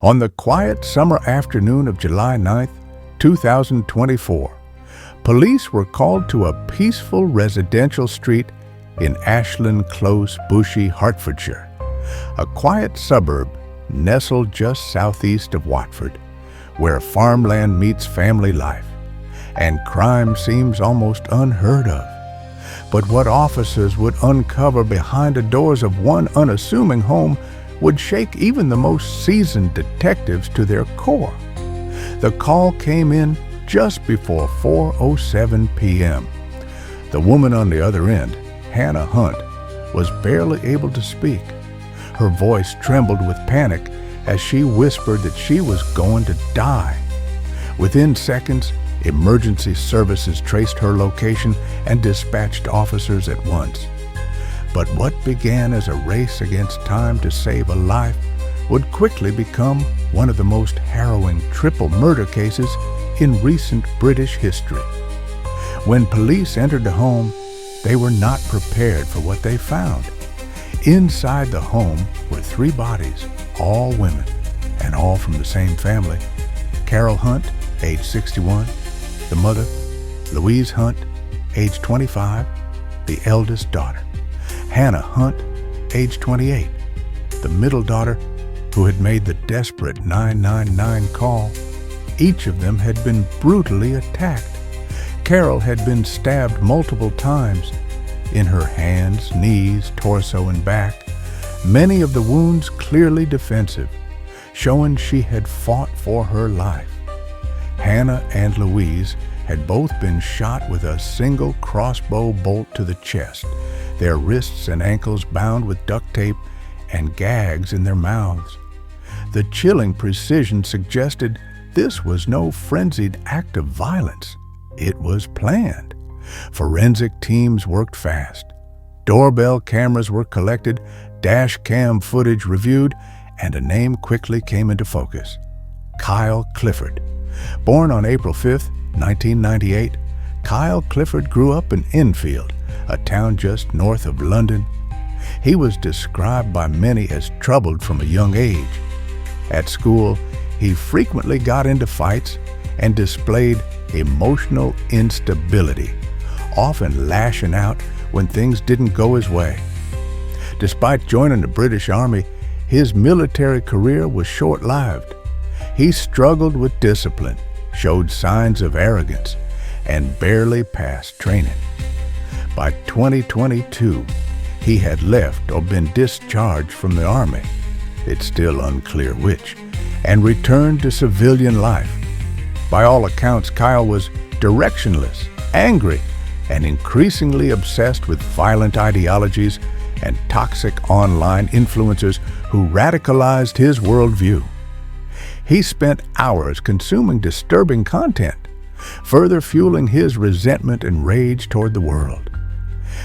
On the quiet summer afternoon of July 9th, 2024, police were called to a peaceful residential street in Ashland Close, Bushey, Hertfordshire, a quiet suburb nestled just southeast of Watford, where farmland meets family life, and crime seems almost unheard of. But what officers would uncover behind the doors of one unassuming home would shake even the most seasoned detectives to their core. The call came in just before 4:07 p.m. The woman on the other end, Hannah Hunt, was barely able to speak. Her voice trembled with panic as she whispered that she was going to die. Within seconds, emergency services traced her location and dispatched officers at once. But what began as a race against time to save a life would quickly become one of the most harrowing triple murder cases in recent British history. When police entered the home, they were not prepared for what they found. Inside the home were 3 bodies, all women, and all from the same family. Carol Hunt, age 61, the mother; Louise Hunt, age 25, the eldest daughter; Hannah Hunt, age 28, the middle daughter, who had made the desperate 999 call. Each of them had been brutally attacked. Carol had been stabbed multiple times in her hands, knees, torso, and back, many of the wounds clearly defensive, showing she had fought for her life. Hannah and Louise had both been shot with a single crossbow bolt to the chest, their wrists and ankles bound with duct tape and gags in their mouths. The chilling precision suggested this was no frenzied act of violence. It was planned. Forensic teams worked fast. Doorbell cameras were collected, dash cam footage reviewed, and a name quickly came into focus: Kyle Clifford. Born on April 5, 1998, Kyle Clifford grew up in Enfield, a town just north of London. He was described by many as troubled from a young age. At school, he frequently got into fights and displayed emotional instability, often lashing out when things didn't go his way. Despite joining the British Army, his military career was short-lived. He struggled with discipline, showed signs of arrogance, and barely passed training. By 2022, he had left or been discharged from the Army, it's still unclear which, and returned to civilian life. By all accounts, Kyle was directionless, angry, and increasingly obsessed with violent ideologies and toxic online influencers who radicalized his worldview. He spent hours consuming disturbing content, further fueling his resentment and rage toward the world.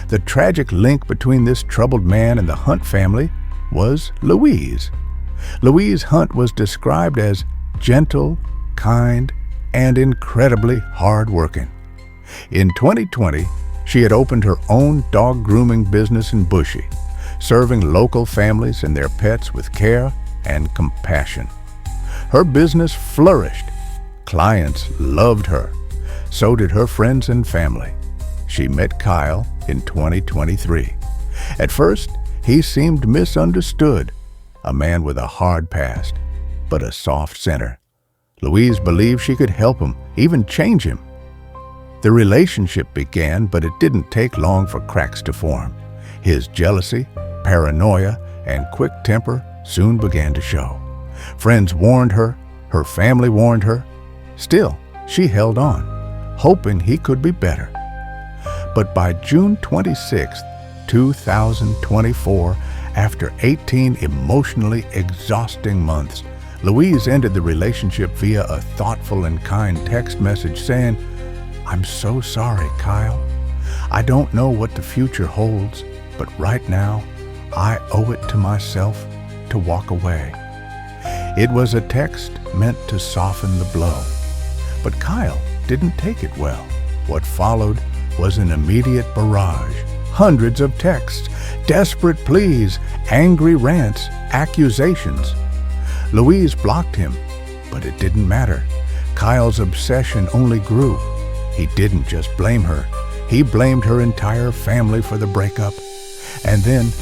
The tragic link between this troubled man and the Hunt family was Louise. Louise Hunt was described as gentle, kind, and incredibly hard-working. In 2020, she had opened her own dog grooming business in Bushey, serving local families and their pets with care and compassion. Her business flourished. Clients loved her. So did her friends and family. She met Kyle in 2023. At first, he seemed misunderstood, a man with a hard past, but a soft center. Louise believed she could help him, even change him. The relationship began, but it didn't take long for cracks to form. His jealousy, paranoia, and quick temper soon began to show. Friends warned her, her family warned her. Still, she held on, hoping he could be better. But by June 26, 2024, after 18 emotionally exhausting months, Louise ended the relationship via a thoughtful and kind text message saying, "I'm so sorry, Kyle. I don't know what the future holds, but right now, I owe it to myself to walk away." It was a text meant to soften the blow. But Kyle didn't take it well. What followed was an immediate barrage. Hundreds of texts, desperate pleas, angry rants, accusations. Louise blocked him, but it didn't matter. Kyle's obsession only grew. He didn't just blame her. He blamed her entire family for the breakup. And then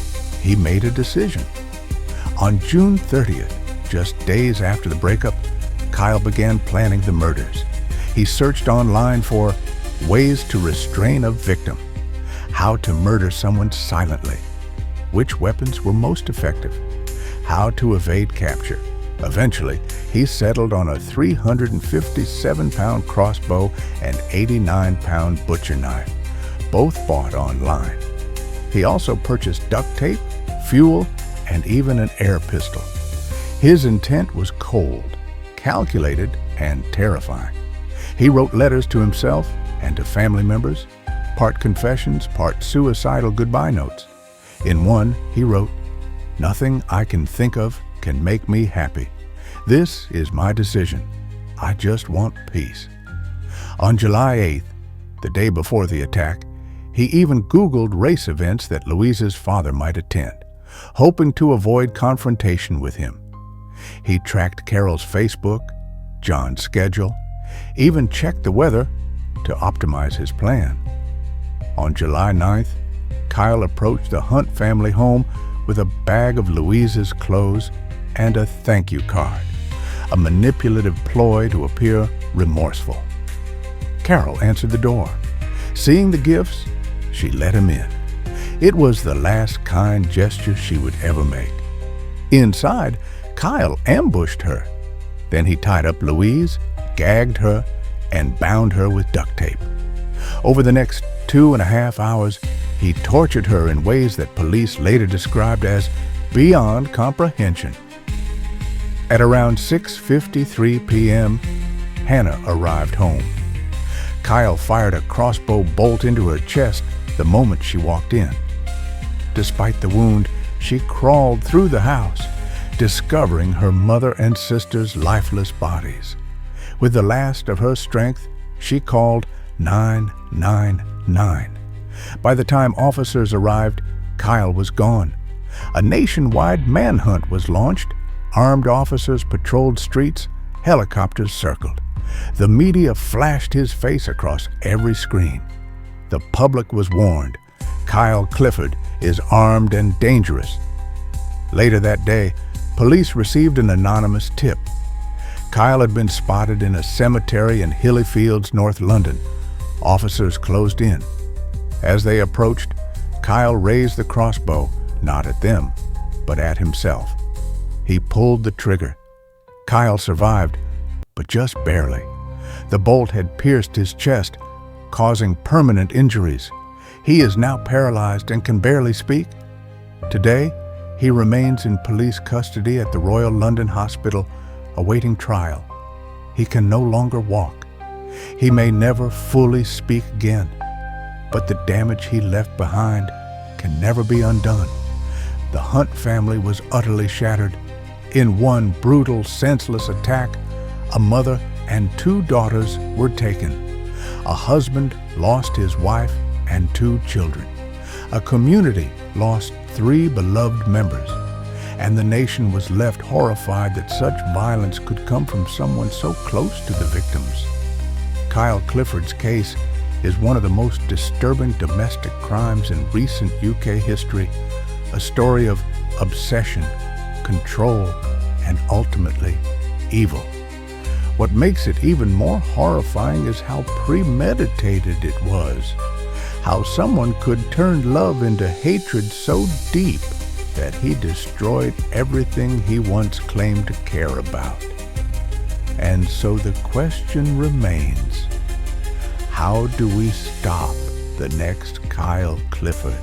he made a decision. On June 30th, just days after the breakup, Kyle began planning the murders. He searched online for ways to restrain a victim, how to murder someone silently, which weapons were most effective, how to evade capture. Eventually, he settled on a 357-pound crossbow and 89-pound butcher knife, both bought online. He also purchased duct tape, fuel, and even an air pistol. His intent was cold, calculated, and terrifying. He wrote letters to himself and to family members, part confessions, part suicidal goodbye notes. In one, he wrote, "Nothing I can think of can make me happy. This is my decision. I just want peace." On July 8th, the day before the attack, he even Googled race events that Louise's father might attend, hoping to avoid confrontation with him. He tracked Carol's Facebook, John's schedule, even checked the weather to optimize his plan. On July 9th, Kyle approached the Hunt family home with a bag of Louise's clothes and a thank you card, a manipulative ploy to appear remorseful. Carol answered the door. Seeing the gifts, she let him in. It was the last kind gesture she would ever make. Inside, Kyle ambushed her. Then he tied up Louise, gagged her, and bound her with duct tape. Over the next 2.5 hours, he tortured her in ways that police later described as beyond comprehension. At around 6:53 p.m., Hannah arrived home. Kyle fired a crossbow bolt into her chest the moment she walked in. Despite the wound, she crawled through the house, discovering her mother and sister's lifeless bodies. With the last of her strength, she called 999. By the time officers arrived, Kyle was gone. A nationwide manhunt was launched. Armed officers patrolled streets, helicopters circled. The media flashed his face across every screen. The public was warned. Kyle Clifford is armed and dangerous. Later that day, police received an anonymous tip. Kyle had been spotted in a cemetery in Hilly Fields, North London. Officers closed in. As they approached, Kyle raised the crossbow, not at them, but at himself. He pulled the trigger. Kyle survived, but just barely. The bolt had pierced his chest, causing permanent injuries. He is now paralyzed and can barely speak. Today, he remains in police custody at the Royal London Hospital, awaiting trial. He can no longer walk. He may never fully speak again, but the damage he left behind can never be undone. The Hunt family was utterly shattered. In one brutal, senseless attack, a mother and 2 daughters were taken. A husband lost his wife and 2 children. A community lost 3 beloved members. And the nation was left horrified that such violence could come from someone so close to the victims. Kyle Clifford's case is one of the most disturbing domestic crimes in recent UK history, a story of obsession, control, and ultimately evil. What makes it even more horrifying is how premeditated it was, how someone could turn love into hatred so deep that he destroyed everything he once claimed to care about. And so the question remains, how do we stop the next Kyle Clifford?